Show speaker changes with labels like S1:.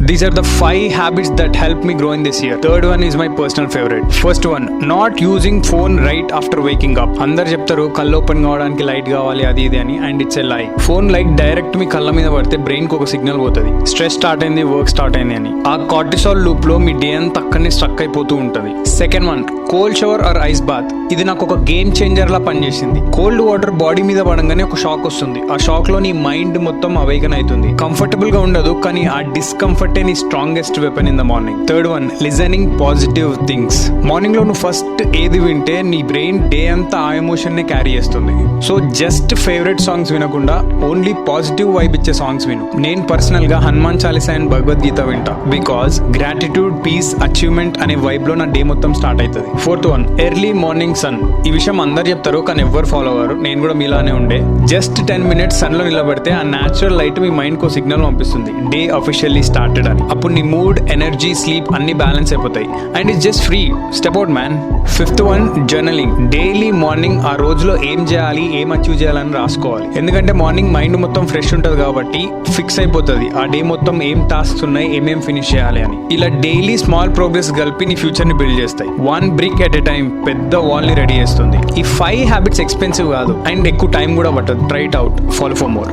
S1: These are the 5 habits that helped me grow in this year. Third one is my personal favorite. First one, not using phone right after waking up. అందరు చెప్తారు కళ్ళు open కావడానికి light కావాలి అది ఇది అని, and it's a లై. Phone light direct మీ కళ్ళ మీద పడితే బ్రెయిన్ కి ఒక సిగ్నల్ పోతుంది, స్ట్రెస్ స్టార్ట్ అయింది, వర్క్ స్టార్ట్ అయింది అని. ఆ కార్టిసాల్ లూప్ లో మీ డే అంతా అక్కడనే స్ట్రక్ అయిపోతూ ఉంటది. Second one, cold shower or ice bath. ఇది నాకు ఒక గేమ్ చేంజర్ లా పనిచేసింది. కోల్డ్ వాటర్ బాడీ మీద పడంగానే ఒక షాక్ వస్తుంది. ఆ షాక్ లో నీ మైండ్ మొత్తం అవేకన్ అవుతుంది. కంఫర్టబుల్ గా ఉండదు, కానీ ఆ డిస్కంఫర్ట్ నీ strongest weapon in the morning. Third one, listening positive things. Morning లో నువ్వు ఫస్ట్ ఏది వింటే నీ బ్రెయిన్ డే అంతా ఆ ఎమోషన్ ని క్యారీ చేస్తుంది. సో జస్ట్ ఫేవరెట్ సాంగ్స్ వినకుండా ఓన్లీ పాజిటివ్ వైబ్ ఇచ్చే సాంగ్స్ విను. నేను పర్సనల్ గా హనుమాన్ చాలీసా అండ్ భగవద్గీత వింటా. బికాస్ గ్రాటిట్యూడ్, పీస్, అచీవ్మెంట్ అనే వైబ్ లో నా డే మొత్తం స్టార్ట్ అవుతుంది. Fourth one, early morning sun. ఈ విషయం అందరు చెప్తారు కానీ ఎవ్వరు ఫాలో అవ్వరు. నేను కూడా మీలానే ఉండే. జస్ట్ 10 minutes సన్ లో నిలబడితే ఆ న్యాచురల్ లైట్ మీ మైండ్ కో సిగ్నల్ పంపిస్తుంది, డే అఫీషియల్లీ స్టార్టెడ్ అని. అప్పుడు నీ మూడ్, ఎనర్జీ, స్లీప్ అన్ని బ్యాలెన్స్ అయిపోతాయి and it's just free. Step out man. Fifth one, journaling. Daily morning ఆ రోజులో ఏం చేయాలి, ఏం అచీవ్ చేయాలని రాసుకోవాలి. ఎందుకంటే మార్నింగ్ మైండ్ మొత్తం ఫ్రెష్ ఉంటుంది కాబట్టి ఫిక్స్ అయిపోతుంది ఆ డే మొత్తం ఏం టాస్క్స్ ఉన్నాయి, ఏమేం ఫినిష్ చేయాలి అని. ఇలా డైలీ స్మాల్ ప్రోగ్రెస్ కలిపి నీ ఫ్యూచర్ ని బిల్డ్ చేస్తాయి. 1 brick at a time పెద్ద వాల్ ని రెడీ చేస్తుంది. ఈ 5 హ్యాబిట్స్ ఎక్స్పెన్సివ్ కాదు అండ్ ఎక్కువ టైం కూడా పట్టదు. Try it out. Follow for more.